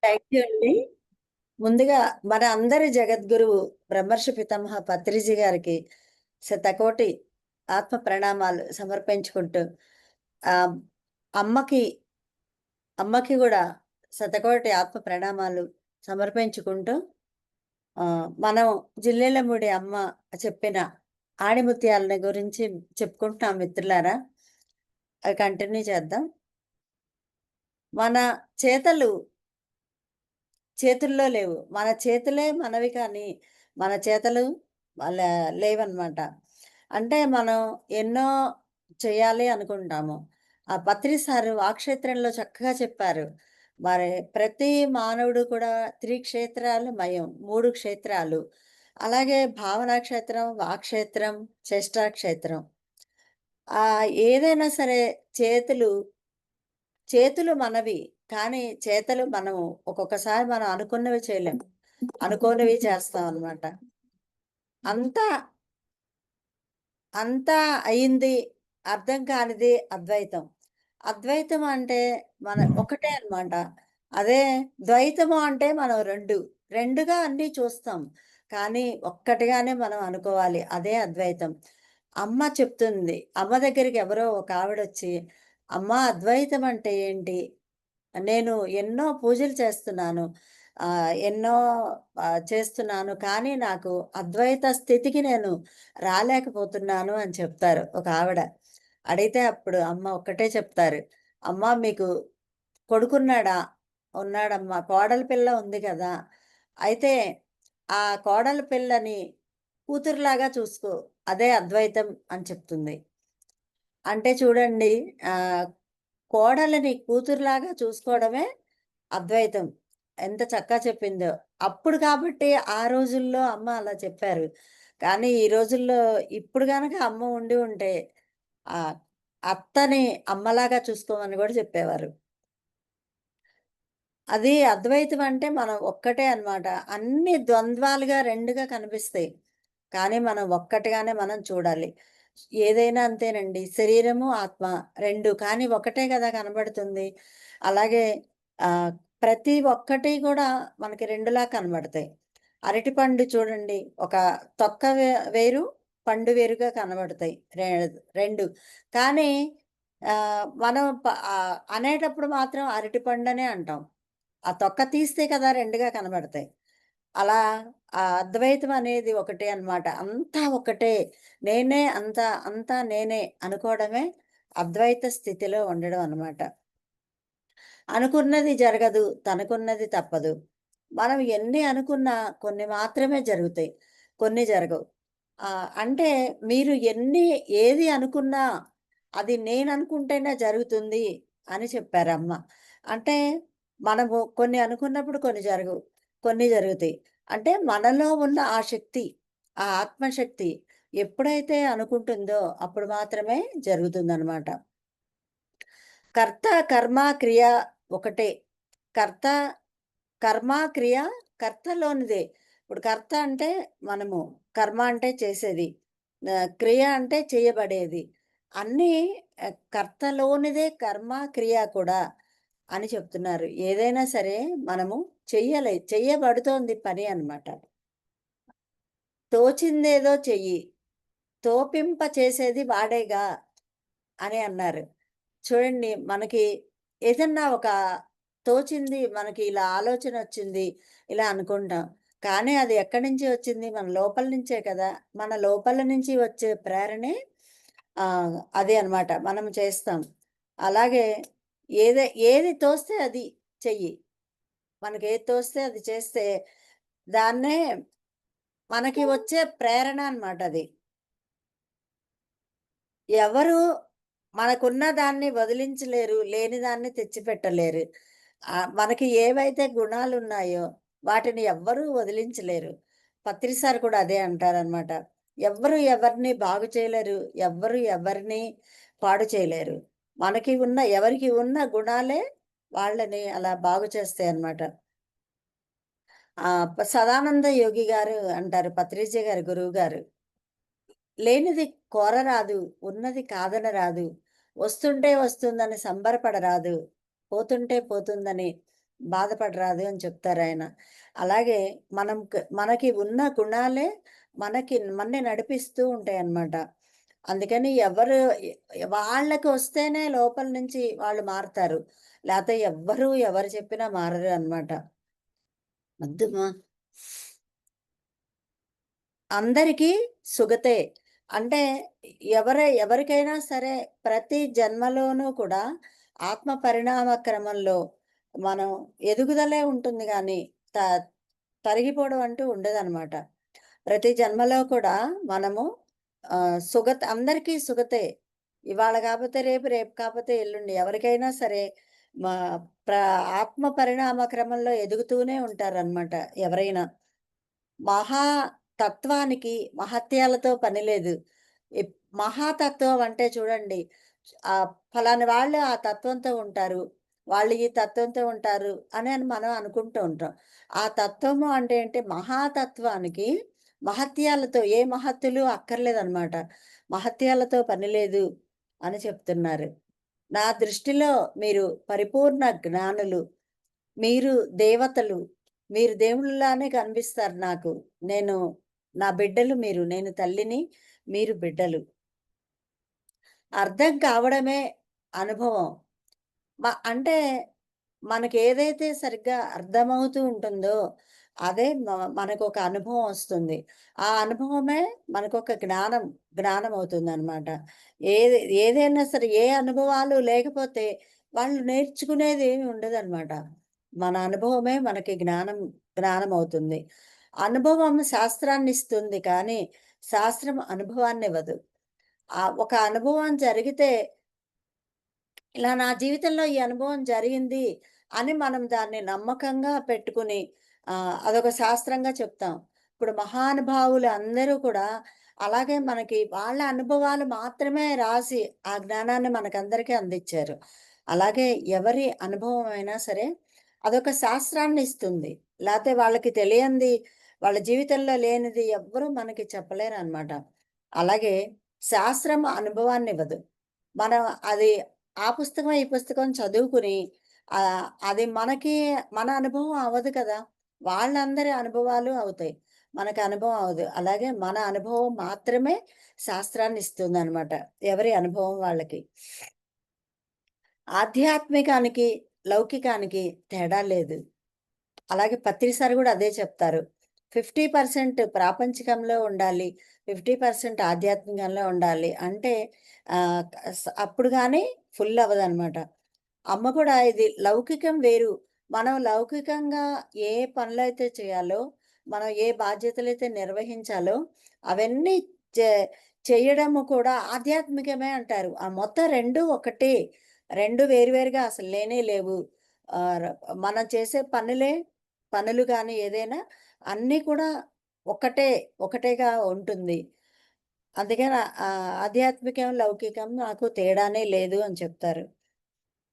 Thank you అండి. ముందుగా మన అందరి జగద్గురువు బ్రహ్మర్షి పితామహ పత్రిజీ గారికి శతకోటి ఆత్మ ప్రణామాలు సమర్పించుకుంటూ ఆ అమ్మకి అమ్మకి కూడా శతకోటి ఆత్మ ప్రణామాలు సమర్పించుకుంటూ ఆ మనం జిల్లెళ్ళముడి అమ్మ చెప్పిన ఆణిముత్యాలని గురించి చెప్పుకుంటున్నాం మిత్రులారా. అది కంటిన్యూ చేద్దాం. మన చేతలు చేతుల్లో లేవు. మన చేతులే మనవి కానీ, మన చేతలు వాళ్ళ లేవనమాట. అంటే మనం ఎన్నో చేయాలి అనుకుంటాము. ఆ పత్రి సారు వాక్క్షేత్రంలో చక్కగా చెప్పారు. మరి ప్రతి మానవుడు కూడా త్రిక్షేత్రాలు మయం. 3 క్షేత్రాలు. అలాగే భావనా క్షేత్రం, వాక్క్షేత్రం, చేష్టా క్షేత్రం. ఏదైనా సరే చేతులు చేతులు మనవి. కానీ చేతలు మనం ఒక్కొక్కసారి మనం అనుకున్నవి చేయలేం. అనుకోనివి చేస్తామనమాట. అంతా, అంతా అయింది. అర్థం కానిది అద్వైతం. అద్వైతం అంటే మన ఒకటే అనమాట. అదే ద్వైతము అంటే మనం 2. 2గా అన్నీ చూస్తాం. కానీ ఒక్కటిగానే మనం అనుకోవాలి. అదే అద్వైతం. అమ్మ చెప్తుంది. అమ్మ దగ్గరికి ఎవరో ఒక ఆవిడొచ్చి, "అమ్మా అద్వైతం అంటే ఏంటి? నేను ఎన్నో పూజలు చేస్తున్నాను. ఎన్నో చేస్తున్నాను. కానీ నాకు అద్వైత స్థితికి నేను రాలేకపోతున్నాను" అని చెప్తారు ఒక ఆవిడ. అడిగితే అప్పుడు అమ్మ ఒక్కటే చెప్తారు. "అమ్మా మీకు కొడుకున్నాడా?" "ఉన్నాడమ్మా. కోడలి పిల్ల ఉంది కదా! అయితే ఆ కోడలి పిల్లని కూతురులాగా చూసుకో. అదే అద్వైతం" అని చెప్తుంది. అంటే చూడండి ఆహ్, కోడలిని కూతురులాగా చూసుకోవడమే అద్వైతం. ఎంత చక్కా చెప్పిందో. అప్పుడు కాబట్టి ఆ రోజుల్లో అమ్మ అలా చెప్పారు. కానీ ఈ రోజుల్లో ఇప్పుడు గనక అమ్మ ఉండి ఉంటే ఆహ్, అత్తని అమ్మలాగా చూసుకోమని గూడా చెప్పేవారు. అది అద్వైతం అంటే మనం ఒక్కటే అన్నమాట. అన్ని ద్వంద్వాలుగా 2గా కనిపిస్తాయి. కానీ మనం ఒక్కటిగానే మనం చూడాలి. ఏదైనా అంతేనండి. శరీరము, ఆత్మ 2 కానీ ఒకటే గదా కనబడుతుంది. అలాగే ఆహ్, ప్రతి ఒక్కటి కూడా మనకి 2లా కనబడతాయి. అరటిపండు చూడండి. ఒక తొక్క వేరు, పండు వేరుగా కనబడతాయి. 2 కానీ అనేటప్పుడు మాత్రం అరటిపండనే అంటాం. ఆ తొక్క తీస్తే కదా 2గా కనబడతాయి. అలా ఆ అద్వైతం అనేది ఒకటే అన్నమాట. అంతా ఒకటే. నేనే అంతా, అంతా నేనే అనుకోవడమే అద్వైత స్థితిలో ఉండడం అన్నమాట. అనుకున్నది జరగదు, తనకున్నది తప్పదు. మనం ఎన్ని అనుకున్నా కొన్ని మాత్రమే జరుగుతాయి. కొన్ని జరగవు. అంటే మీరు ఏది అనుకున్నా అది నేననుకుంటేనే జరుగుతుంది అని చెప్పారమ్మ. అంటే మనము కొన్ని అనుకున్నప్పుడు కొన్ని జరగవు. కొన్ని జరుగుతాయి. అంటే మనలో ఉన్న ఆ శక్తి, ఆ ఆత్మశక్తి ఎప్పుడైతే అనుకుంటుందో అప్పుడు మాత్రమే జరుగుతుందనమాట. కర్త, కర్మ, క్రియ ఒకటే. కర్త, కర్మ, క్రియ కర్తలోనిదే. ఇప్పుడు కర్త అంటే మనము, కర్మ అంటే చేసేది. క్రియ అంటే చేయబడేది. అన్నీ కర్తలోనిదే కర్మ, క్రియ కూడా అని చెప్తున్నారు. ఏదైనా సరే మనము చెయ్యబడుతోంది పని అన్నమాట. తోచిందేదో చెయ్యి. తోపింప చేసేది వాడేగా అని అన్నారు. చూడండి మనకి ఏదన్నా ఒక తోచింది మనకి ఇలా ఆలోచనొచ్చింది, ఇలా అనుకుంటాం. కానీ అది ఎక్కడి నుంచి వచ్చింది? మన లోపల నుంచే కదా! మన లోపల నుంచి వచ్చే ప్రేరణే అదే అన్నమాట. మనం చేస్తాం. అలాగే ఏది తోస్తే అది చెయ్యి. మనకేది తోస్తే అది చేస్తే దాన్నే మనకి వచ్చే ప్రేరణ అన్నమాట అది. ఎవరు మనకున్న దాన్ని వదిలించలేరు. లేని దాన్ని తెచ్చిపెట్టలేరు. మనకి ఏవైతే గుణాలున్నాయో వాటిని ఎవ్వరూ వదిలించలేరు. పత్రి సార్ కూడా అదే అంటారనమాట. ఎవ్వరు ఎవరిని బాగు చేయలేరు. ఎవ్వరు ఎవరిని పాడు చేయలేరు. ఎవరికి ఉన్న గుణాలే వాళ్ళని అలా బాగు చేస్తాయన్నమాట. సదానంద యోగి గారు అంటారు. పత్రిజీ గారి గురువుగారు. లేనిది కోరరాదు, ఉన్నది కాదనరాదు. వస్తుంటే వస్తుందని సంబరపడరాదు. పోతుంటే పోతుందని బాధపడరాదు అని చెప్తారాయన. అలాగే మనకి ఉన్న గుణాలే మనని నడిపిస్తూ ఉంటాయన్నమాట. అందుకని ఎవరు వాళ్ళకి వస్తేనే లోపల నుంచి వాళ్ళు మారతారు. లేతే ఎవరు చెప్పినా మారరు అన్నమాట. వద్దుమా అందరికీ సుగతే. అంటే ఎవరికైనా సరే ప్రతి జన్మలోనూ కూడా ఆత్మ పరిణామ క్రమంలో మనం ఎదుగుదలే ఉంటుంది గానీ, త తరిగిపోవడం అంటూ ఉండదనమాట. ప్రతి జన్మలో కూడా మనము అందరికీ సుగతే. ఇవాళ కాపోతే రేపు, రేపు కాపోతే ఎల్లుండి ఎవరికైనా సరే మా ప్ర ఆత్మ పరిణామ క్రమంలో ఎదుగుతూనే ఉంటారనమాట ఎవరైనా. మహా తత్వానికి మహత్యాలతో పని లేదు. ఎప్ మహాతత్వం అంటే చూడండి, ఫలానా వాళ్ళు ఆ తత్వంతో ఉంటారు. వాళ్ళు ఈ తత్వంతో ఉంటారు అని మనం అనుకుంటూ ఉంటాం. ఆ తత్వము అంటే ఏంటి? మహాతత్వానికి మహత్యాలతో ఏ మహత్తులు అక్కర్లేదనమాట. మహత్యాలతో పని లేదు అని చెప్తున్నారు. నా దృష్టిలో మీరు పరిపూర్ణ జ్ఞానులు. మీరు దేవతలు. మీరు దేవుళ్ళలానే కనిపిస్తారు నాకు. నేను నా బిడ్డలు మీరు. నేను తల్లిని, మీరు బిడ్డలు. అర్థం కావడమే అనుభవం. అంటే మనకేదైతే సరిగ్గా అర్థమవుతూ ఉంటుందో, అదే మనకొక అనుభవం వస్తుంది. ఆ అనుభవమే మనకొక జ్ఞానమవుతుందనమాట. ఏదైనా సరే ఏ అనుభవాలు లేకపోతే వాళ్ళు నేర్చుకునేదేమి ఉండదనమాట. మన అనుభవమే మనకి జ్ఞానమవుతుంది. అనుభవం శాస్త్రాన్నిస్తుంది కానీ, శాస్త్రం అనుభవాన్నివ్వదు. ఒక అనుభవం జరిగితే ఇలా నా జీవితంలో ఈ అనుభవం జరిగింది అని మనం దాన్ని నమ్మకంగా పెట్టుకుని అదొక శాస్త్రంగా చెప్తాం. ఇప్పుడు మహానుభావులు అందరూ కూడా అలాగే మనకి వాళ్ళ అనుభవాలు మాత్రమే రాసి ఆ జ్ఞానాన్ని మనకందరికీ అందించారు. అలాగే ఎవరి అనుభవం అయినా సరే అదొక శాస్త్రాన్ని ఇస్తుంది. లేతే వాళ్ళకి తెలియంది, వాళ్ళ జీవితంలో లేనిది ఎవ్వరూ మనకి చెప్పలేరనమాట. అలాగే శాస్త్రం అనుభవాన్నివ్వదు. మనం అది ఆ పుస్తకం, ఈ పుస్తకం చదువుకుని అది మన అనుభవం అవ్వదు కదా! వాళ్ళందరి అనుభవాలు అవుతాయి. మనకు అనుభవం అవ్వదు. అలాగే మన అనుభవం మాత్రమే శాస్త్రాన్ని ఇస్తుందనమాట. ఎవరి అనుభవం వాళ్ళకి. ఆధ్యాత్మికానికి, లౌకికానికి తేడా లేదు. అలాగే పత్రిసారి గూడా అదే చెప్తారు. 50% ప్రాపంచికంలో ఉండాలి. 50% ఆధ్యాత్మికంలో ఉండాలి. అంటే ఆహ్, అప్పుడు గాని ఫుల్ అవ్వదనమాట. అమ్మ కూడా ఇది లౌకికం వేరు. మనం లౌకికంగా ఏ పనులైతే చేయాలో, మనం ఏ బాధ్యతలైతే నిర్వహించాలో, అవన్నీ చే చేయడము కూడా ఆధ్యాత్మికమే అంటారు. ఆ మొత్తం 2 ఒకటే. 2 వేరుగా అసలు లేనే లేవు. ఆహ్, ర మనం చేసే పనులు గాని ఏదైనా అన్నీ కూడా ఒకటే, ఒకటేగా ఉంటుంది. అందుకని ఆధ్యాత్మికం, లౌకికం నాకు తేడానే లేదు అని చెప్తారు.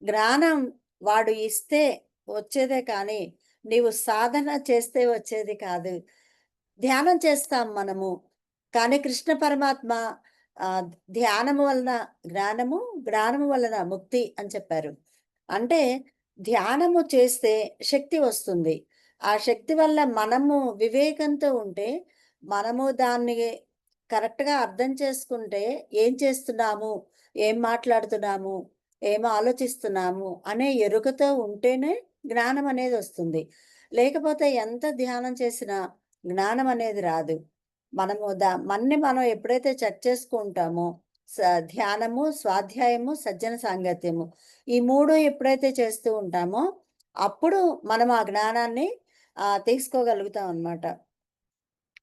జ్ఞానం వాడు ఇస్తే వచ్చేదే కానీ, నీవు సాధన చేస్తే వచ్చేది కాదు. ధ్యానం చేస్తాం మనము. కానీ కృష్ణ పరమాత్మ ఆహ్, ధ్యానము వలన జ్ఞానము, జ్ఞానము వలన ముక్తి అని చెప్పారు. అంటే ధ్యానము చేస్తే శక్తి వస్తుంది. ఆ శక్తి వల్ల మనము వివేకంతో ఉంటే, మనము దాన్ని కరెక్ట్‌గా అర్థం చేసుకుంటే ఏం చేస్తున్నాము, ఏం మాట్లాడుతున్నాము, ఏం ఆలోచిస్తున్నాము అనే ఎరుకతో ఉంటేనే జ్ఞానం అనేదొస్తుంది. లేకపోతే ఎంత ధ్యానం చేసినా జ్ఞానం అనేది రాదు. మన్ని మనం ఎప్పుడైతే చెక్ చేసుకుంటామో స ధ్యానము, స్వాధ్యాయము, సజ్జన సాంగత్యము. ఈ 3 ఎప్పుడైతే చేస్తూ ఉంటామో అప్పుడు మనం ఆ జ్ఞానాన్ని తీసుకోగలుగుతాం అన్నమాట.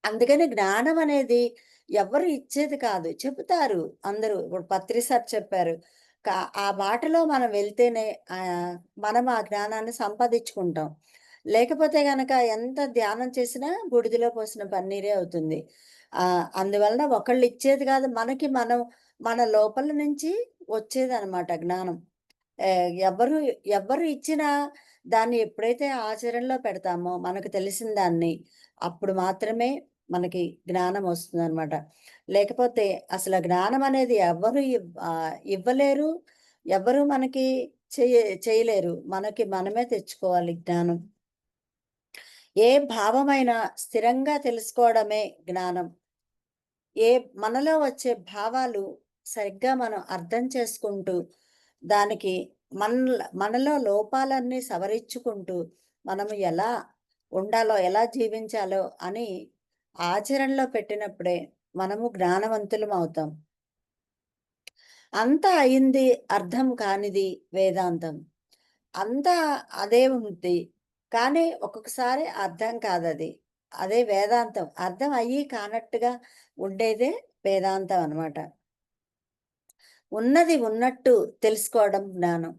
అందుకని జ్ఞానం అనేది ఎవ్వరు ఇచ్చేది కాదు. చెబుతారు అందరూ. ఇప్పుడు పత్రి సార్ చెప్పారు. క ఆ బాటలో మనం వెళ్తేనే మనం ఆ జ్ఞానాన్ని సంపాదించుకుంటాం. లేకపోతే గనక ఎంత ధ్యానం చేసినా బూడిదలో పోసిన పన్నీరే అవుతుంది. అందువలన ఒకళ్ళు ఇచ్చేది కాదు. మన లోపల నుంచి వచ్చేదనమాట జ్ఞానం. ఎవ్వరు ఎవ్వరు ఇచ్చినా దాన్ని ఎప్పుడైతే ఆచరణలో పెడతామో మనకు తెలిసిన దాన్ని, అప్పుడు మాత్రమే మనకి జ్ఞానం వస్తుందనమాట. లేకపోతే అసల జ్ఞానం అనేది ఇవ్వలేరు. ఎవ్వరు మనకి చేయలేరు. మనకి మనమే తెచ్చుకోవాలి జ్ఞానం. ఏ భావమైనా స్థిరంగా తెలుసుకోవడమే జ్ఞానం. ఏ మనలో వచ్చే భావాలు సరిగ్గా మనం అర్థం చేసుకుంటూ, దానికి మనలో లోపాలన్నీ సవరించుకుంటూ, మనము ఎలా ఉండాలో, ఎలా జీవించాలో అని ఆచరణలో పెట్టినప్పుడే మనము జ్ఞానవంతులమవుతాం. అంతా అయింది, అర్థం కానిది వేదాంతం. అంతా అదే ఉంది. కానీ ఒక్కొక్కసారి అర్థం కాదది. అదే వేదాంతం. అర్థం అయ్యి కానట్టుగా ఉండేదే వేదాంతం అనమాట. ఉన్నది ఉన్నట్టు తెలుసుకోవడం జ్ఞానం.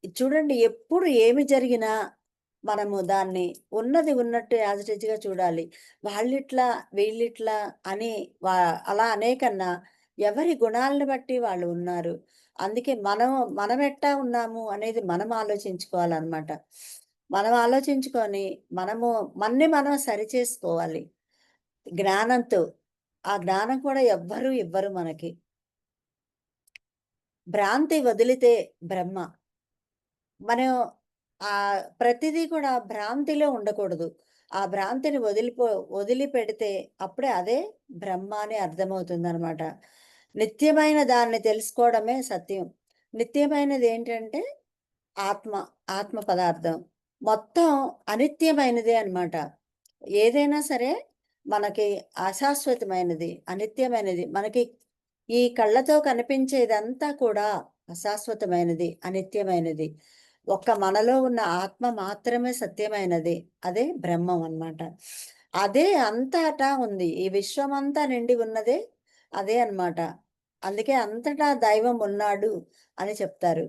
ఇది చూడండి, ఎప్పుడు ఏమి జరిగినా మనము దాన్ని ఉన్నది ఉన్నట్టు యాజ్ ఇట్ ఈజ్‌గా చూడాలి. వాళ్ళిట్లా, వీళ్ళిట్లా అని వా అలా అనే కన్నా ఎవరి గుణాలను బట్టి వాళ్ళు ఉన్నారు. అందుకే మనమెట్టా ఉన్నాము అనేది మనం ఆలోచించుకోవాలనమాట. మనం ఆలోచించుకొని మన్ని మనం సరిచేసుకోవాలి జ్ఞానంతో. ఆ జ్ఞానం కూడా ఎవ్వరు ఇవ్వరు మనకి. భ్రాంతి వదిలితే బ్రహ్మ. మనం ప్రతిదీ కూడా భ్రాంతిలో ఉండకూడదు. ఆ భ్రాంతిని వదిలిపెడితే అప్పుడే అదే బ్రహ్మ అని అర్థమవుతుందనమాట. నిత్యమైన దాన్ని తెలుసుకోవడమే సత్యం. నిత్యమైనదేంటంటే ఆత్మ, ఆత్మ పదార్థం. మొత్తం అనిత్యమైనదే అన్నమాట. ఏదైనా సరే మనకి అశాశ్వతమైనది, అనిత్యమైనది. మనకి ఈ కళ్ళతో కనిపించేదంతా కూడా అశాశ్వతమైనది, అనిత్యమైనది. ఒక్క మనలో ఉన్న ఆత్మ మాత్రమే సత్యమైనది. అదే బ్రహ్మం అన్నమాట. అదే అంతటా ఉంది. ఈ విశ్వమంతా నిండి ఉన్నదే అదే అన్నమాట. అందుకే అంతటా దైవం ఉన్నాడు అని చెప్తారు.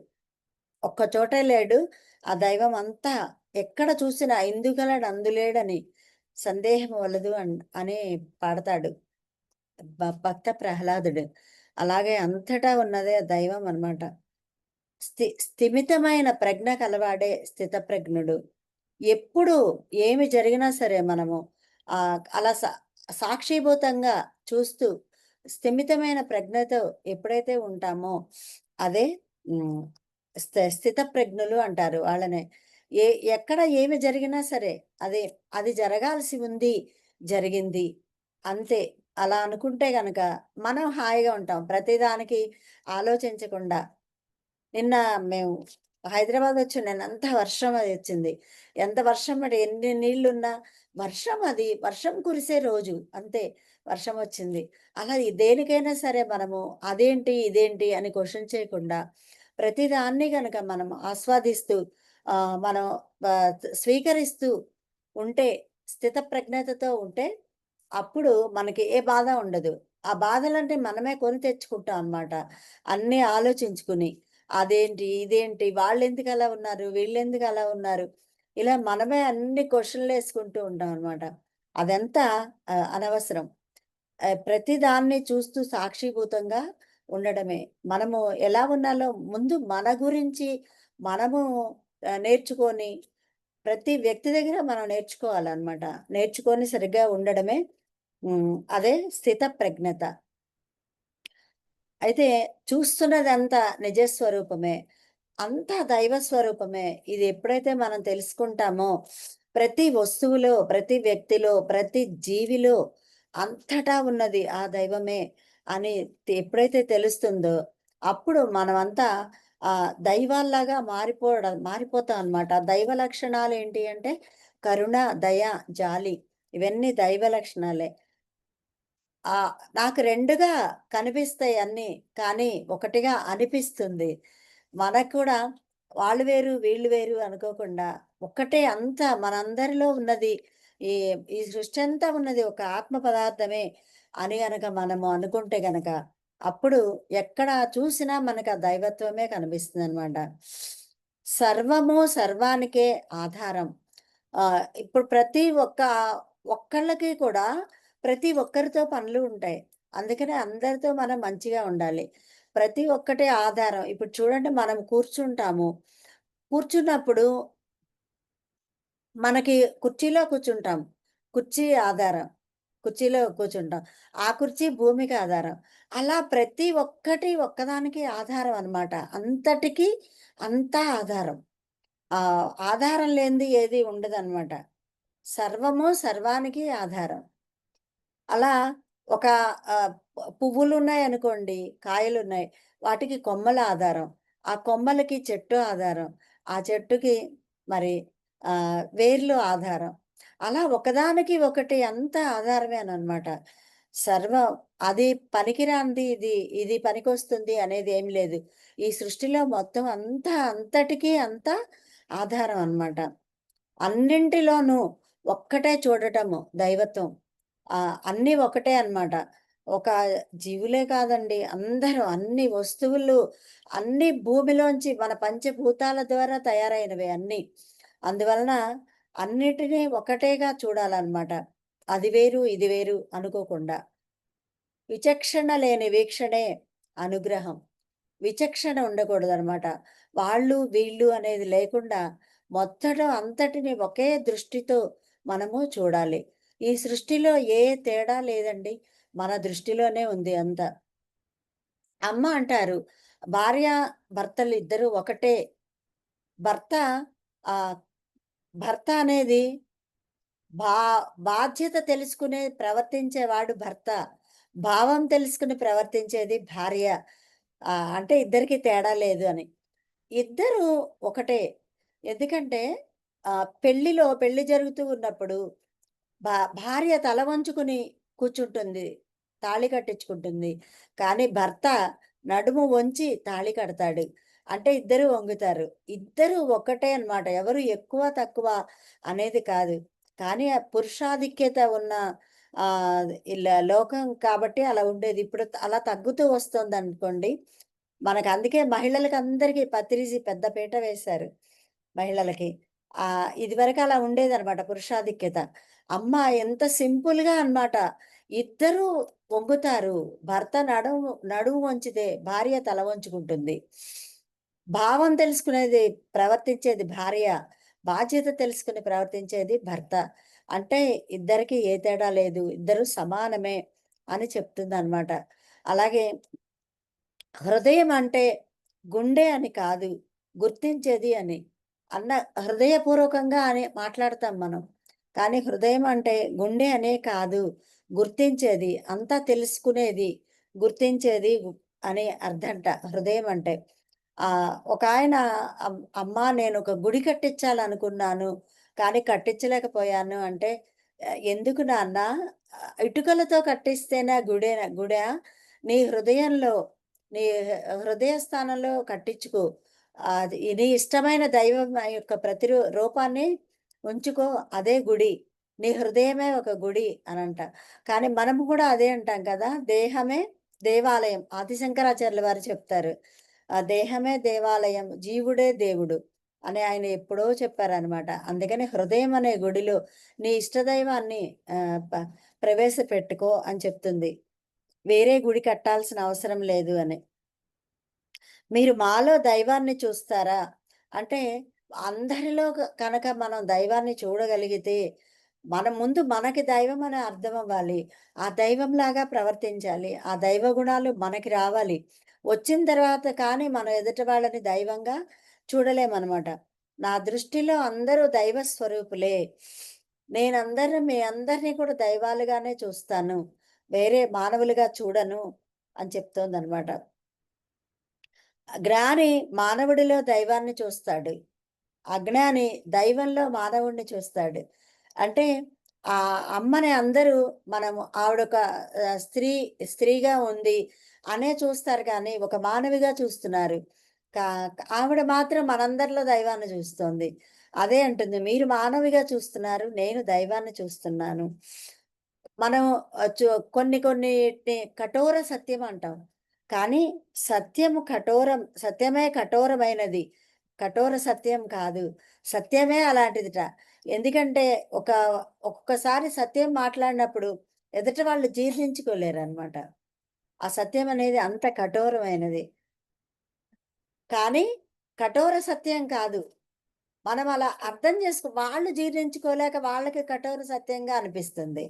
ఒక్క చోటే లేడు. ఆ దైవం అంతా ఎక్కడ చూసినా ఇందుగలడు అందులేడని సందేహం వలదు అని పాడతాడు భక్త ప్రహ్లాదుడు. అలాగే అంతటా ఉన్నదే దైవం అన్నమాట. స్థిమితమైన ప్రజ్ఞ కలవాడే స్థితప్రజ్ఞుడు. ఎప్పుడు ఏమి జరిగినా సరే మనము అలా సాక్షిభూతంగా చూస్తూ స్థిమితమైన ప్రజ్ఞతో ఎప్పుడైతే ఉంటామో అదే హ్మ్. స్థితప్రజ్ఞులు అంటారు వాళ్ళనే. ఏ ఎక్కడ ఏమి జరిగినా సరే అదే అది జరగాల్సి ఉంది, జరిగింది. అంతే. అలా అనుకుంటే గనక మనం హాయిగా ఉంటాం. ప్రతిదానికి ఆలోచించకుండా. నిన్న మేము హైదరాబాదొచ్చాం. నిన్నంత వర్షం అది వచ్చింది. ఎంత వర్షం పడి ఎన్ని నీళ్లున్నా వర్షం కురిసే రోజు. అంతే వర్షమొచ్చింది. అలా దేనికైనా సరే మనము అదేంటి, ఇదేంటి అని క్వెషన్ చేయకుండా ప్రతిదాన్ని గనక మనం ఆస్వాదిస్తూ మనం స్వీకరిస్తూ ఉంటే స్థితప్రజ్ఞతతో ఉంటే అప్పుడు మనకి ఏ బాధ ఉండదు. ఆ బాధలంటే మనమే కొని తెచ్చుకుంటాం అన్నమాట. అన్నీ ఆలోచించుకుని. అదేంటి? ఇదేంటి? వాళ్ళెందుకలా ఉన్నారు? వీళ్ళెందుకలా ఉన్నారు? ఇలా మనమే అన్ని క్వెషన్‌లేసుకుంటూ ఉంటామనమాట. అదంతా అనవసరం. ప్రతి దాన్ని చూస్తూ సాక్షిభూతంగా ఉండడమే. మనము ఎలా ఉన్నాలో ముందు మన గురించి మనము నేర్చుకొని ప్రతి వ్యక్తి దగ్గర మనం నేర్చుకోవాలనమాట. నేర్చుకొని సరిగ్గా ఉండడమే అదే స్థిత ప్రజ్ఞత. అయితే చూస్తున్నదంతా నిజ స్వరూపమే. అంతా దైవ స్వరూపమే. ఇది ఎప్పుడైతే మనం తెలుసుకుంటామో, ప్రతి వస్తువులో, ప్రతి వ్యక్తిలో, ప్రతి జీవిలో అంతటా ఉన్నది ఆ దైవమే అని ఎప్పుడైతే తెలుస్తుందో, అప్పుడు మనమంతా దైవాల్లాగా మారిపోతాం అనమాట. దైవ లక్షణాలేంటి అంటే కరుణ, దయ, జాలి ఇవన్నీ దైవ లక్షణాలే. నాకు 2గా కనిపిస్తాయి అన్నీ. కానీ ఒకటిగా అనిపిస్తుంది. మనకు కూడా వాళ్ళు వేరు, వీళ్ళు వేరు అనుకోకుండా ఒక్కటే అంతా మనందరిలో ఉన్నది ఈ ఈ సృష్టి అంతా ఉన్నది ఒక ఆత్మ పదార్థమే అని గనక మనము అనుకుంటే గనక, అప్పుడు ఎక్కడ చూసినా మనకు ఆ దైవత్వమే కనిపిస్తుందనమాట. సర్వము సర్వానికే ఆధారం. ఇప్పుడు ఒక్కళ్ళకి కూడా ప్రతి ఒక్కరితో పనులు ఉంటాయి. అందుకనే అందరితో మనం మంచిగా ఉండాలి. ప్రతి ఒక్కటి ఆధారం. ఇప్పుడు చూడండి, మనం కూర్చుంటాము. కూర్చున్నప్పుడు మనకి కుర్చీలో కూర్చుంటాం. కుర్చీ ఆధారం. కుర్చీలో కూర్చుంటాం. ఆ కుర్చీ భూమికి ఆధారం. అలా ప్రతి ఒక్కటి ఒక్కదానికి ఆధారం అనమాట. అంతటికి అంతా ఆధారం. ఆధారం లేనిది ఏది ఉండదనమాట. సర్వము సర్వానికి ఆధారం. అలా ఒక పువ్వులున్నాయనుకోండి, కాయలున్నాయి. వాటికి కొమ్మల ఆధారం. ఆ కొమ్మలకి చెట్టు ఆధారం. ఆ చెట్టుకి మరి వేర్లు ఆధారం. అలా ఒకదానికి ఒకటి అంతా ఆధారమేననమాట. సర్వం అది పనికిరానిది ఇది పనికొస్తుంది అనేదేమి లేదు. ఈ సృష్టిలో మొత్తం అంతా అంతటికి అంతా ఆధారం అనమాట. అన్నింటిలోనూ ఒక్కటే చూడటము దైవత్వం. అన్నీ ఒకటే అన్నమాట. ఒక జీవులే కాదండి. అందరూ అన్ని వస్తువులు అన్నీ భూమిలోంచి మన పంచభూతాల ద్వారా తయారైనవే అన్నీ. అందువలన అన్నిటిని ఒకటేగా చూడాలన్నమాట. అది వేరు, ఇది వేరు అనుకోకుండా. విచక్షణ లేని వీక్షణే అనుగ్రహం. విచక్షణ ఉండకూడదనమాట. వాళ్ళు, వీళ్ళు అనేది లేకుండా మొత్తటం అంతటిని ఒకే దృష్టితో మనము చూడాలి. ఈ సృష్టిలో ఏ తేడా లేదండి. మన దృష్టిలోనే ఉంది అంతా. అమ్మ అంటారు, భార్య భర్తలిద్దరూ ఒకటే. భర్త ఆహ్, భర్త అనేది బా బాధ్యత తెలుసుకునే ప్రవర్తించేవాడు భర్త. భావం తెలుసుకొని ప్రవర్తించేది భార్య. అంటే ఇద్దరికీ తేడా లేదు అని. ఇద్దరూ ఒకటే. ఎందుకంటే పెళ్లి జరుగుతూ ఉన్నప్పుడు భార్య తల వంచుకుని కూర్చుంటుంది. తాళి కట్టించుకుంటుంది. కానీ భర్త నడుము వంచి తాళి కడతాడు. అంటే ఇద్దరూ వంగుతారు. ఇద్దరూ ఒక్కటే అన్నమాట. ఎవరు ఎక్కువ, తక్కువ అనేది కాదు. కానీ ఆ పురుషాధిక్యత ఉన్న లోకం కాబట్టి అలా ఉండేది. ఇప్పుడు అలా తగ్గుతూ వస్తోందనుకోండి. అందుకే మహిళలకందరికీ పత్రిజీ పెద్ద పీట వేశారు మహిళలకి. ఇదివరకు అలా ఉండేదనమాట పురుషాధిక్యత. అమ్మ ఎంత సింపుల్‌గా అనమాట. ఇద్దరూ వంగుతారు. భర్త నడుము వంచితే భార్య తల వంచుకుంటుంది. భావం తెలుసుకునేది ప్రవర్తించేది భార్య. బాధ్యత తెలుసుకొని ప్రవర్తించేది భర్త. అంటే ఇద్దరికీ ఏ తేడా లేదు. ఇద్దరు సమానమే అని చెప్తుందనమాట. అలాగే హృదయం అంటే గుండె అని కాదు, గుర్తించేది అని. అన్న హృదయపూర్వకంగా అని మాట్లాడతాం మనం. కానీ హృదయం అంటే గుండె అనే కాదు, గుర్తించేది, అంతా తెలుసుకునేది, గుర్తించేది అనే అర్థంట హృదయం అంటే. ఒకాయన "అమ్మా నేనొక గుడి కట్టించాలనుకున్నాను, కానీ కట్టించలేకపోయాను" అంటే, ఎందుకు నాన్న ఇటుకలతో కట్టిస్తేనా గుడా? నీ హృదయంలో నీ హృదయ స్థానంలో కట్టించుకో. నీ ఇష్టమైన దైవం యొక్క రూపాన్ని ఉంచుకో. అదే గుడి. నీ హృదయమే ఒక గుడి అనంట. కానీ మనము కూడా అదే అంటాం కదా! దేహమే దేవాలయం. ఆది శంకరాచార్యుల వారు చెప్తారు. దేహమే దేవాలయం, జీవుడే దేవుడు అని ఆయన ఎప్పుడో చెప్పారనమాట. అందుకని హృదయం అనే గుడిలో నీ ఇష్టదైవాన్ని ప్రవేశపెట్టుకో అని చెప్తుంది. వేరే గుడి కట్టాల్సిన అవసరం లేదు అని. మీరు మాలో దైవాన్ని చూస్తారా? అంటే అందరిలో కనుక మనం దైవాన్ని చూడగలిగితే, ముందు మనకి దైవం అని అర్థమవ్వాలి. ఆ దైవంలాగా ప్రవర్తించాలి. ఆ దైవ గుణాలు మనకి రావాలి. వచ్చిన తర్వాత కానీ మనం ఎదుటి వాళ్ళని దైవంగా చూడలేమనమాట. నా దృష్టిలో అందరూ దైవ స్వరూపులే. మీ అందరిని కూడా దైవాలుగానే చూస్తాను. వేరే మానవులుగా చూడను అని చెప్తోందనమాట. జ్ఞాని మానవుడిలో దైవాన్ని చూస్తాడు. అజ్ఞాని దైవంలో మానవుడిని చూస్తాడు. అంటే అమ్మని అందరూ ఆవిడొక స్త్రీగా ఉంది అనే చూస్తారు కానీ, ఒక మానవిగా చూస్తున్నారు. కా ఆవిడ మాత్రం మనందరిలో దైవాన్ని చూస్తోంది. అదే అంటుంది, "మీరు మానవిగా చూస్తున్నారు. నేను దైవాన్ని చూస్తున్నాను." మనం ఆహ్, చు కొన్ని కొన్నిటిని కఠోర సత్యం అంటాం. కానీ సత్యమే కఠోరమైనది. కఠోర సత్యం కాదు. సత్యమే అలాంటిదిట. ఎందుకంటే ఒక ఒక్కొక్కసారి సత్యం మాట్లాడినప్పుడు ఎదుటి వాళ్ళు జీర్ణించుకోలేరనమాట. ఆ సత్యం అనేది అంత కఠోరమైనది. కానీ కఠోర సత్యం కాదు. మనం అలా అర్థం వాళ్ళు జీర్ణించుకోలేక వాళ్ళకి కఠోర సత్యంగా అనిపిస్తుంది.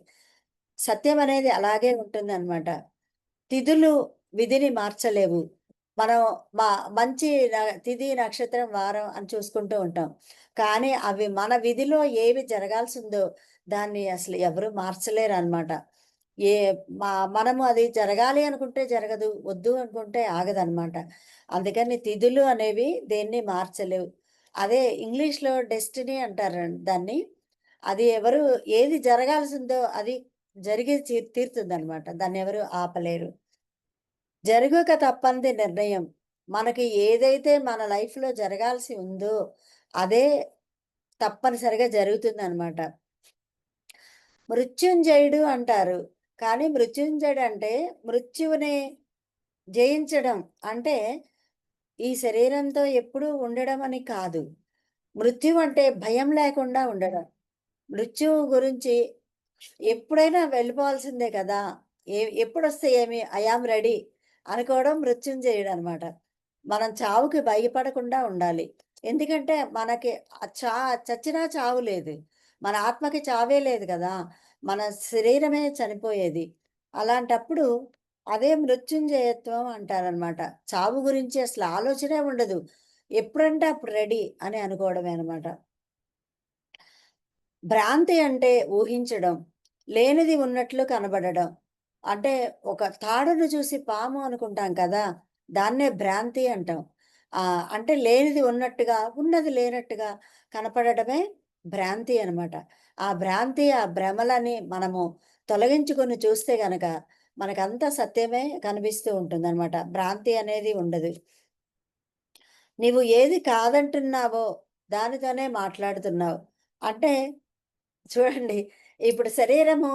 సత్యం అనేది అలాగే ఉంటుందనమాట. తిథులు విధిని మార్చలేవు. మనం మా మంచి తిథి, నక్షత్రం, వారం అని చూసుకుంటూ ఉంటాం. కానీ అవి మన విధిలో ఏవి జరగాల్సిందో దాన్ని అసలు ఎవరు మార్చలేరనమాట. ఏ మనము అది జరగాలి అనుకుంటే జరగదు. వద్దు అనుకుంటే ఆగదనమాట. అందుకని తిథులు అనేవి దేన్ని మార్చలేవు. అదే ఇంగ్లీష్‌లో డెస్టినీ అంటారండి దాన్ని. అది ఎవరు ఏది జరగాల్సిందో అది జరిగి తీరుతుందనమాట. దాన్నెవరు ఆపలేరు. జరగక తప్పనిది నిర్ణయం. మనకి ఏదైతే మన లైఫ్‌లో జరగాల్సి ఉందో, అదే తప్పనిసరిగా జరుగుతుందనమాట. మృత్యుంజయుడు అంటారు. కానీ మృత్యుంజయుడంటే మృత్యువుని జయించడం. అంటే ఈ శరీరంతో ఎప్పుడూ ఉండడం అని కాదు. మృత్యువు అంటే భయం లేకుండా ఉండడం. మృత్యువు గురించి ఎప్పుడైనా వెళ్ళిపోవాల్సిందే కదా! ఎప్పుడొస్తే ఏమి ఐ యామ్ రెడీ అనుకోవడం మృత్యుంజయుడనమాట. మనం చావుకి భయపడకుండా ఉండాలి. ఎందుకంటే మనకి చచ్చినా చావు లేదు. మన ఆత్మకి చావే లేదు గదా! మన శరీరమే చనిపోయేది. అలాంటప్పుడు అదే మృత్యుంజయత్వం అంటారనమాట. చావు గురించి అసలు ఆలోచనే ఉండదు. ఎప్పుడంటే అప్పుడు రెడీ అని అనుకోవడమే అనమాట. భ్రాంతి అంటే ఊహించడం. లేనిది ఉన్నట్లు కనబడడం. అంటే ఒక తాడును చూసి పాము అనుకుంటాం కదా! దాన్నే భ్రాంతి అంటాం. అంటే లేనిది ఉన్నట్టుగా, ఉన్నది లేనట్టుగా కనపడడమే భ్రాంతి అనమాట. ఆ భ్రాంతి, ఆ భ్రమలని మనము తొలగించుకొని చూస్తే గనక మనకంతా సత్యమే కనిపిస్తూ ఉంటుందనమాట. భ్రాంతి అనేది ఉండదు. నీవు ఏది కాదంటున్నావో దానితోనే మాట్లాడుతున్నావు. అంటే చూడండి. ఇప్పుడు శరీరము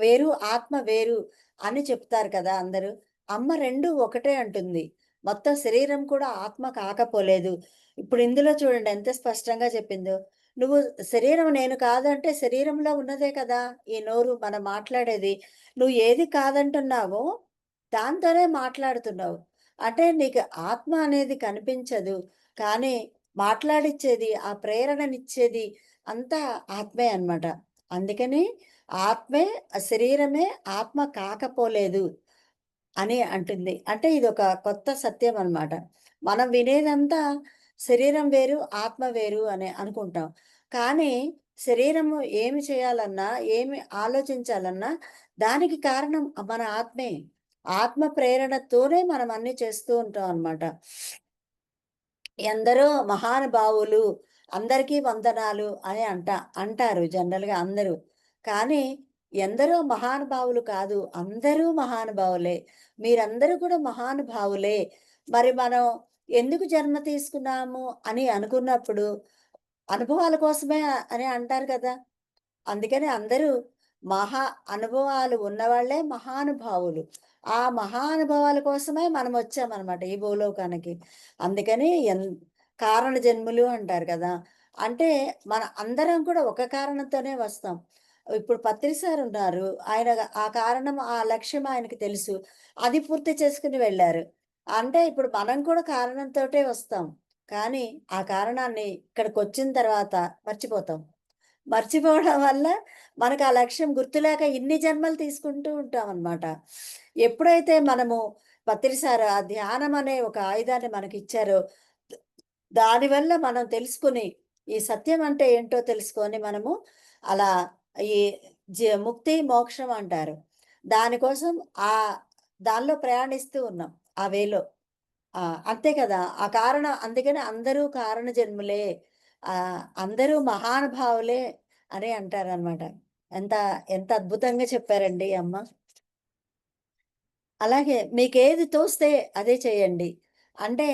వేరు, ఆత్మ వేరు అని చెప్తారు కదా అందరూ. అమ్మ 2 ఒకటే అంటుంది. మొత్తం శరీరం కూడా ఆత్మ కాకపోలేదు. ఇప్పుడు ఇందులో చూడండి ఎంత స్పష్టంగా చెప్పిందో. నువ్వు శరీరం నేను కాదంటే శరీరంలో ఉన్నదే కదా! ఈ నోరు మనం మాట్లాడేది. నువ్వు ఏది కాదంటున్నావో దాంతోనే మాట్లాడుతున్నావు. అంటే నీకు ఆత్మ అనేది కనిపించదు. కానీ మాట్లాడిచ్చేది, ఆ ప్రేరణనిచ్చేది అంతా ఆత్మే అన్నమాట. అందుకని ఆత్మే శరీరమే ఆత్మ కాకపోలేదు అని అంటుంది. అంటే ఇదొక కొత్త సత్యం అన్నమాట. మనం వినేదంతా శరీరం వేరు, ఆత్మ వేరు అని అనుకుంటాం. కానీ శరీరము ఏమి చేయాలన్నా, ఏమి ఆలోచించాలన్నా దానికి కారణం మన ఆత్మే. ఆత్మ ప్రేరణతోనే మనం అన్నీ చేస్తూ ఉంటాం అన్నమాట. ఎందరో మహానుభావులు, అందరికీ వందనాలు అని అంటారు జనరల్‌గా అందరూ. కానీ ఎందరో మహానుభావులు కాదు, అందరూ మహానుభావులే. మీరందరూ కూడా మహానుభావులే. మరి మనం ఎందుకు జన్మ తీసుకున్నాము అని అనుకున్నప్పుడు, అనుభవాల కోసమే అని అంటారు కదా! అందుకని అందరూ మహా అనుభవాలు ఉన్నవాళ్ళే మహానుభావులు. ఆ మహానుభావాల కోసమే మనం వచ్చామనమాట ఈ భూలోకానికి. అందుకని కారణ జన్ములు అంటారు కదా! అంటే మన అందరం కూడా ఒక కారణంతోనే వస్తాం. ఇప్పుడు పత్రి సార్ ఉన్నారు. ఆయన ఆ కారణం, ఆ లక్ష్యం ఆయనకి తెలుసు. అది పూర్తి చేసుకొని వెళ్లారు. అంటే ఇప్పుడు మనం కూడా కారణంతోటే వస్తాం. కానీ ఆ కారణాన్ని ఇక్కడికొచ్చిన తర్వాత మర్చిపోతాం. మర్చిపోవడం వల్ల మనకు ఆ లక్ష్యం గుర్తులేక ఇన్ని జన్మలు తీసుకుంటూ ఉంటామనమాట. ఎప్పుడైతే మనము పత్రిసార ఆ ధ్యానం అనే ఒక ఆయుధాన్ని మనకిచ్చారో, దానివల్ల మనం తెలుసుకొని, ఈ సత్యం అంటే ఏంటో తెలుసుకొని మనము అలా ఈ ముక్తి, మోక్షం అంటారు. దానికోసం ఆహ్, దానిలో ప్రయాణిస్తూ ఉన్నాం. ఆ వేలో. ఆ! అంతే కదా! ఆ కారణం అందుకని అందరూ కారణ జన్ములే. అందరూ మహానుభావులే అని అంటారనమాట. ఎంత ఎంత అద్భుతంగా చెప్పారండి ఈ అమ్మ. అలాగే మీకేది తోస్తే అదే చేయండి. అంటే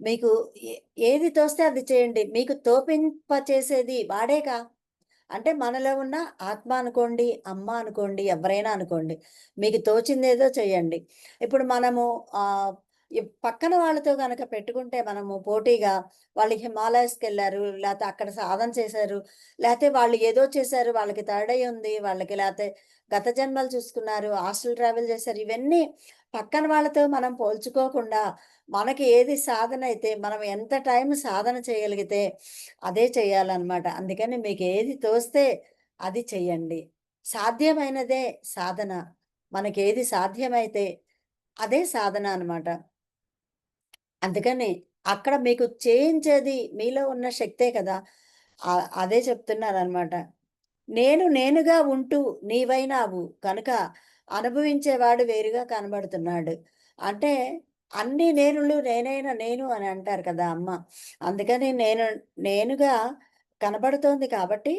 మీకు ఏ ఏది తోస్తే అది చేయండి. మీకు తోపింపచేసేది వాడేగా. అంటే మనలో ఉన్న ఆత్మ అనుకోండి, అమ్మ అనుకోండి, ఎవరైనా అనుకోండి. మీకు తోచిందేదో చేయండి. ఇప్పుడు మనము ఆహ్, పక్కన వాళ్ళతో గనక పెట్టుకుంటే మనము పోటీగా వాళ్ళు హిమాలయస్‌కెళ్లారు, లేతే అక్కడ సాధన చేశారు, లేతే వాళ్ళు ఏదో చేశారు, వాళ్ళకి థర్డ్ ఐ ఉంది, వాళ్ళకి లేతే గత జన్మలు చూసుకున్నారు, హాస్టల్ ట్రావెల్ చేశారు. ఇవన్నీ పక్కన వాళ్ళతో మనం పోల్చుకోకుండా మనకి ఏది సాధన అయితే మనం ఎంత టైం సాధన చేయగలిగితే అదే చేయాలనమాట. అందుకని మీకేది తోస్తే అది చెయ్యండి. సాధ్యమైనదే సాధన. మనకేది సాధ్యమైతే అదే సాధన అనమాట. అందుకని అక్కడ మీకు చేయించేది మీలో ఉన్న శక్తే కదా! అదే చెప్తున్నారనమాట. నేను నేనుగా ఉంటూ నీవైనావు కనుక అనుభవించేవాడు వేరుగా కనబడుతున్నాడు. అంటే అన్ని నేనులు నేనైన నేను అని అంటారు కదా అమ్మ. అందుకని నేనుగా కనబడుతోంది కాబట్టి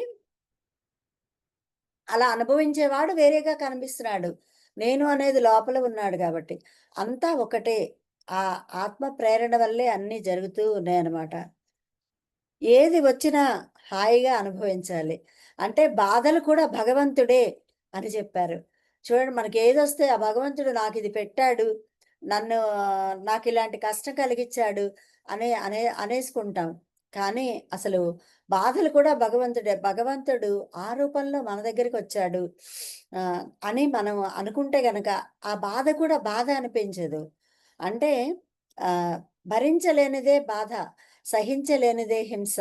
అలా అనుభవించేవాడు వేరేగా కనిపిస్తున్నాడు. నేను అనేది లోపల ఉన్నాడు గాబట్టి. అంతా ఒకటే. ఆ ఆత్మ ప్రేరణ వల్లే అన్నీ జరుగుతూ ఉన్నాయన్నమాట. ఏది వచ్చినా హాయిగా అనుభవించాలి. అంటే బాధలు కూడా భగవంతుడే అని చెప్పారు. చూడండి మనకేదొస్తే ఆ భగవంతుడు నాకిది పెట్టాడు. నన్ను నాకిలాంటి కష్టం కలిగిచ్చాడు అనేసుకుంటాం. కానీ అసలు బాధలు కూడా భగవంతుడే. భగవంతుడు ఆ రూపంలో మన దగ్గరికొచ్చాడు అని మనం అనుకుంటే గనక ఆ బాధ కూడా బాధ అనిపించదు. అంటే ఆహ్, భరించలేనిదే బాధ. సహించలేనిదే హింస.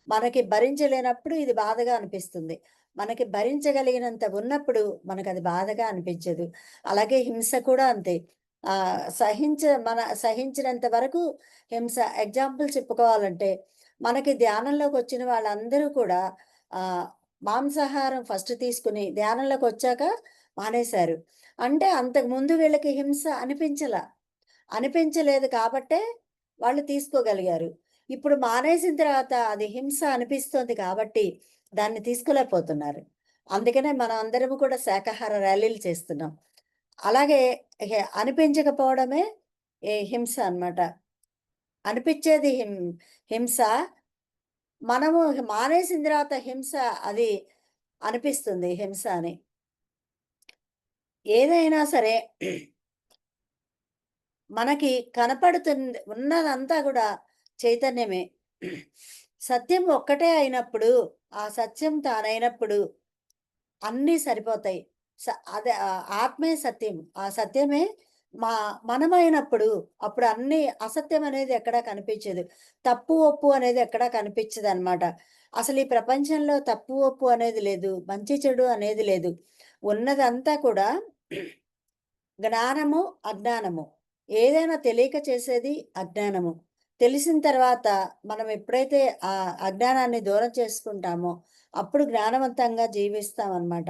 మనకి భరించలేనప్పుడు ఇది బాధగా అనిపిస్తుంది. మనకి భరించగలిగినంత ఉన్నప్పుడు మనకది బాధగా అనిపించదు. అలాగే హింస కూడా అంతే. సహించినంత వరకు హింస. ఎగ్జాంపుల్ చెప్పుకోవాలంటే, మనకి ధ్యానంలోకొచ్చిన వాళ్ళందరూ కూడా ఆహ్, మాంసాహారం ఫస్ట్ తీసుకొని ధ్యానంలోకొచ్చాక మానేశారు. అంటే అంతకుముందు వీళ్ళకి హింస అనిపించలేదు కాబట్టే వాళ్ళు తీసుకోగలిగారు. ఇప్పుడు మానేసిన తర్వాత అది హింస అనిపిస్తోంది కాబట్టి దాన్ని తీసుకోలేకపోతున్నారు. అందుకనే మనం అందరము కూడా శాకాహార ర్యాలీలు చేస్తున్నాం. అలాగే అనిపించకపోవడమే హింస అన్నమాట. అనిపిచ్చేది హింస. మనము మానేసిన తర్వాత హింస అది అనిపిస్తుంది హింస అని. ఏదైనా సరే మనకి ఉన్నదంతా గూడా చైతన్యమే. సత్యం ఒక్కటే అయినప్పుడు, ఆ సత్యం తానైనప్పుడు అన్నీ సరిపోతాయి. అదే ఆత్మే సత్యం. ఆ సత్యమే మా మనమైనప్పుడు, అప్పుడు అన్నీ అసత్యం అనేది ఎక్కడా కనిపించదు. తప్పు, ఒప్పు అనేది ఎక్కడా కనిపించదనమాట. అసలు ఈ ప్రపంచంలో తప్పు, ఒప్పు అనేది లేదు. మంచి, చెడు అనేది లేదు. ఉన్నదంతా కూడా జ్ఞానము, అజ్ఞానము. ఏదైనా తెలియక చేసేది అజ్ఞానము. తెలిసిన తర్వాత మనం ఎప్పుడైతే ఆ అజ్ఞానాన్ని దూరం చేసుకుంటామో, అప్పుడు జ్ఞానవంతంగా జీవిస్తామనమాట.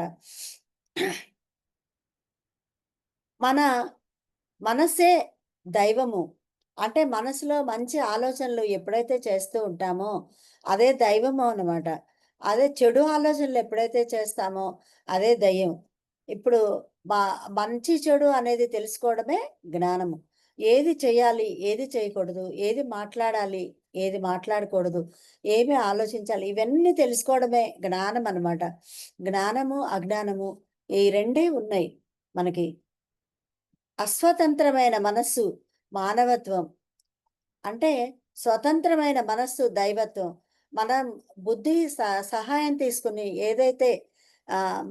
మన మనస్సే దైవము. అంటే మనసులో మంచి ఆలోచనలు ఎప్పుడైతే చేస్తూ ఉంటామో, అదే దైవము అనమాట. అదే చెడు ఆలోచనలు ఎప్పుడైతే చేస్తామో, అదే దెయ్యం. ఇప్పుడు మా మంచి, చెడు అనేది తెలుసుకోవడమే జ్ఞానము. ఏది చేయాలి, ఏది చేయకూడదు, ఏది మాట్లాడాలి, ఏది మాట్లాడకూడదు, ఏమి ఆలోచించాలి, ఇవన్నీ తెలుసుకోవడమే జ్ఞానం అనమాట. జ్ఞానము, అజ్ఞానము ఈ రెండే ఉన్నాయి మనకి. అస్వతంత్రమైన మనస్సు మానవత్వం. అంటే స్వతంత్రమైన మనస్సు దైవత్వం. మనం బుద్ధి సహాయం తీసుకొని ఏదైతే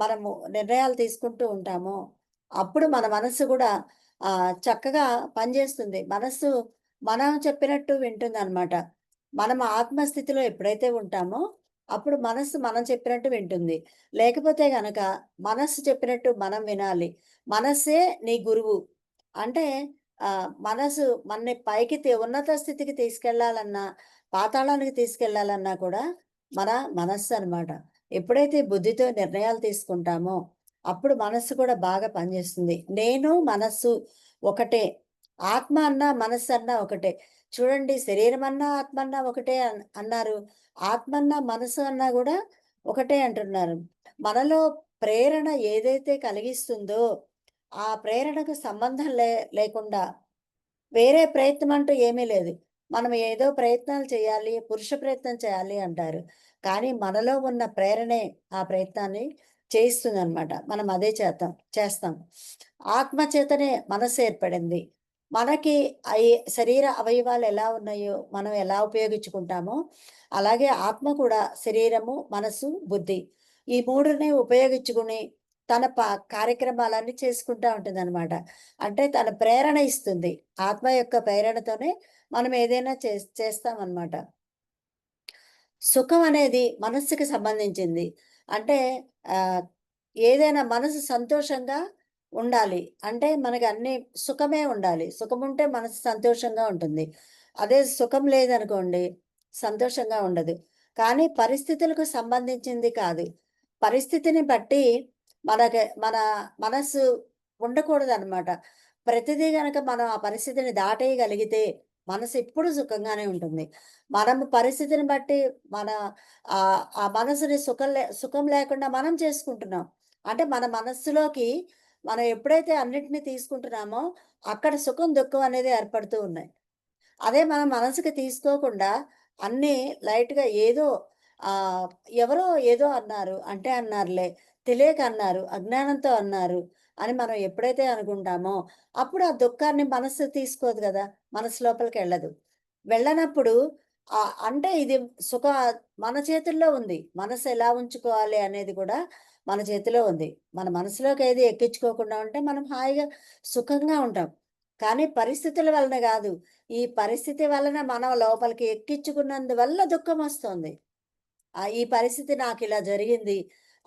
మనము నిర్ణయాలు తీసుకుంటూ ఉంటామో, అప్పుడు మన మనస్సు గూడా చక్కగా పనిచేస్తుంది. మనస్సు మనం చెప్పినట్టు వింటుందనమాట. మనం ఆత్మస్థితిలో ఎప్పుడైతే ఉంటామో, అప్పుడు మనస్సు మనం చెప్పినట్టు వింటుంది. లేకపోతే గనక మనస్సు చెప్పినట్టు మనం వినాలి. మనస్సే నీ గురువు. అంటే మనసు మనని పైకి ఉన్నత స్థితికి తీసుకెళ్ళాలన్నా, పాతాళానికి తీసుకెళ్ళాలన్నా కూడా మన మనస్సనమాట. ఎప్పుడైతే బుద్ధితో నిర్ణయాలు తీసుకుంటామో, అప్పుడు మనస్సు కూడా బాగా పనిచేస్తుంది. నేను, మనస్సు ఒకటే. ఆత్మ అన్నా, మనస్సన్నా ఒకటే. చూడండి శరీరమన్నా, ఆత్మన్నా ఒకటే అన్నారు. ఆత్మన్నా, మనసు అన్నా గూడా ఒకటే అంటున్నారు. మనలో ప్రేరణ ఏదైతే కలిగిస్తుందో ఆ ప్రేరణకు సంబంధం లేకుండా వేరే ప్రయత్నం అంటూ ఏమీ లేదు. మనం ఏదో ప్రయత్నాలు చేయాలి, పురుష ప్రయత్నం చేయాలి అంటారు. కానీ మనలో ఉన్న ప్రేరణే ఆ ప్రయత్నాన్ని చేయిస్తుందనమాట. మనం అదే చేస్తాం. ఆత్మ చేతనే మనస్సు ఏర్పడింది. మనకి శరీర అవయవాలు ఎలా ఉన్నాయో, మనం ఎలా ఉపయోగించుకుంటామో, అలాగే ఆత్మ కూడా శరీరము, మనస్సు, బుద్ధి ఈ 3ని ఉపయోగించుకుని తన కార్యక్రమాలన్నీ చేసుకుంటా ఉంటుందనమాట. అంటే తన ప్రేరణ ఇస్తుంది. ఆత్మ యొక్క ప్రేరణతోనే మనం ఏదైనా చేస్తామనమాట. సుఖం అనేది మనస్సుకి సంబంధించింది. అంటే ఆహ్, ఏదైనా మనసు సంతోషంగా ఉండాలి. అంటే మనకి అన్నీ సుఖమే ఉండాలి. సుఖముంటే మనసు సంతోషంగా ఉంటుంది. అదే సుఖం లేదనుకోండి, సంతోషంగా ఉండదు. కానీ పరిస్థితులకు సంబంధించింది కాదు. పరిస్థితిని బట్టి మన మనస్సు ఉండకూడదనమాట. ప్రతిదీ గనక మనం ఆ పరిస్థితిని దాటేయగలిగితే మనసు ఎప్పుడు సుఖంగానే ఉంటుంది. మనము పరిస్థితిని బట్టి మన ఆ మనసుని సుఖం లేకుండా మనం చేసుకుంటున్నాం. అంటే మన మనస్సులోకి మనం ఎప్పుడైతే అన్నిటిని తీసుకుంటున్నామో, అక్కడ సుఖం, దుఃఖం అనేది ఏర్పడుతూ ఉన్నాయి. అదే మనం మనసుకి తీసుకోకుండా అన్నీ లైట్‌గా ఏదో ఆహ్, ఎవరో ఏదో అన్నారు, అంటే అన్నారులే, తెలియక అన్నారు, అజ్ఞానంతో అన్నారు అని మనం ఎప్పుడైతే అనుకుంటామో, అప్పుడు ఆ దుఃఖాన్ని మనస్సు తీసుకోదు గదా! మనసు లోపలికెళ్ళదు. వెళ్ళనప్పుడు అంటే ఇది సుఖ మన చేతుల్లో ఉంది. మనసు ఎలా ఉంచుకోవాలి అనేది కూడా మన చేతిలో ఉంది. మన మనసులోకి ఏది ఎక్కించుకోకుండా ఉంటే మనం హాయిగా, సుఖంగా ఉంటాం. కానీ పరిస్థితుల వలన గాదు. ఈ పరిస్థితి వలన మనం లోపలికి ఎక్కించుకున్నందువల్ల దుఃఖమొస్తోంది. ఈ పరిస్థితి నాకిలా జరిగింది.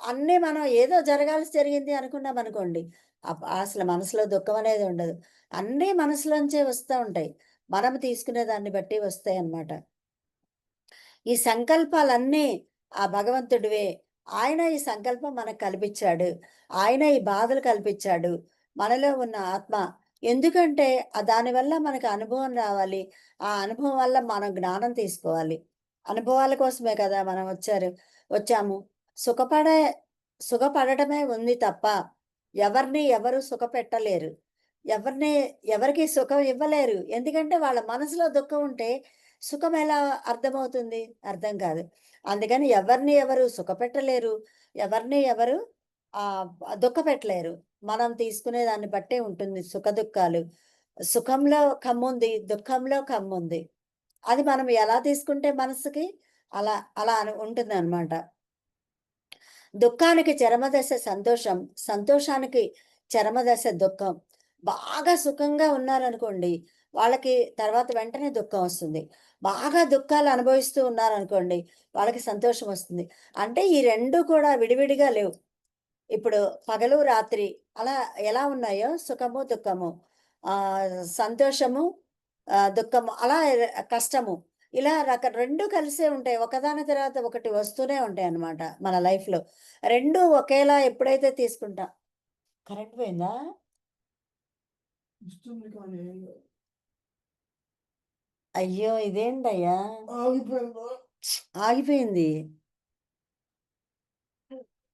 అన్నీ మనం ఏదో జరగాల్సి జరిగింది అనుకున్నామనుకోండి. అసలు మనసులో దుఃఖం అనేది ఉండదు. అన్నీ మనసులోంచే వస్తా ఉంటాయి. మనం తీసుకునే దాన్ని బట్టి వస్తాయన్నమాట. ఈ సంకల్పాలన్నీ ఆ భగవంతుడివే. ఆయన ఈ సంకల్పం మనకు కల్పించాడు. ఆయన ఈ బాధలు కల్పించాడు. మనలో ఉన్న ఆత్మ. ఎందుకంటే దానివల్ల మనకు అనుభవం రావాలి. ఆ అనుభవం వల్ల మనం జ్ఞానం తీసుకోవాలి. అనుభవాల కోసమే కదా మనం వచ్చాము. సుఖపడే సుఖపడటమే ఉంది తప్ప ఎవరిని ఎవరు సుఖపెట్టలేరు. ఎవరిని ఎవరికీ సుఖం ఇవ్వలేరు. ఎందుకంటే వాళ్ళ మనసులో దుఃఖం ఉంటే సుఖం ఎలా అర్థమవుతుంది? అర్థం కాదు. అందుకని ఎవరిని ఎవరు సుఖపెట్టలేరు. ఎవరిని ఎవరు ఆహ్, దుఃఖపెట్టలేరు. మనం తీసుకునే దాన్ని బట్టే ఉంటుంది సుఖదుఖాలు. సుఖంలో కమ్ముంది, దుఃఖంలో కమ్ముంది. అది మనం ఎలా తీసుకుంటే మనసుకి అలా అలా ఉంటుందనమాట. దుఃఖానికి చరమదశ సంతోషం, సంతోషానికి చరమదశ దుఃఖం. బాగా సుఖంగా ఉన్నారనుకోండి, వాళ్ళకి తర్వాత వెంటనే దుఃఖం వస్తుంది. బాగా దుఃఖాలు అనుభవిస్తూ ఉన్నారనుకోండి, వాళ్ళకి సంతోషం వస్తుంది. అంటే ఈ 2 కూడా విడివిడిగా లేవు. ఇప్పుడు పగలు, రాత్రి అలా ఎలా ఉన్నాయో సుఖము, దుఃఖము, సంతోషము, దుఃఖము అలా కష్టము. ఇలా 2 కలిసే ఉంటాయి. ఒకదాని తర్వాత ఒకటి వస్తూనే ఉంటాయన్నమాట మన లైఫ్‌లో. 2 ఒకేలా ఎప్పుడైతే తీసుకుంటాం. కరెంట్ పోయిందా? ఇస్తుంది కానీ అయ్యో! ఇదేంటయ్యా? ఆగిపోయిందా? ఆగిపోయింది.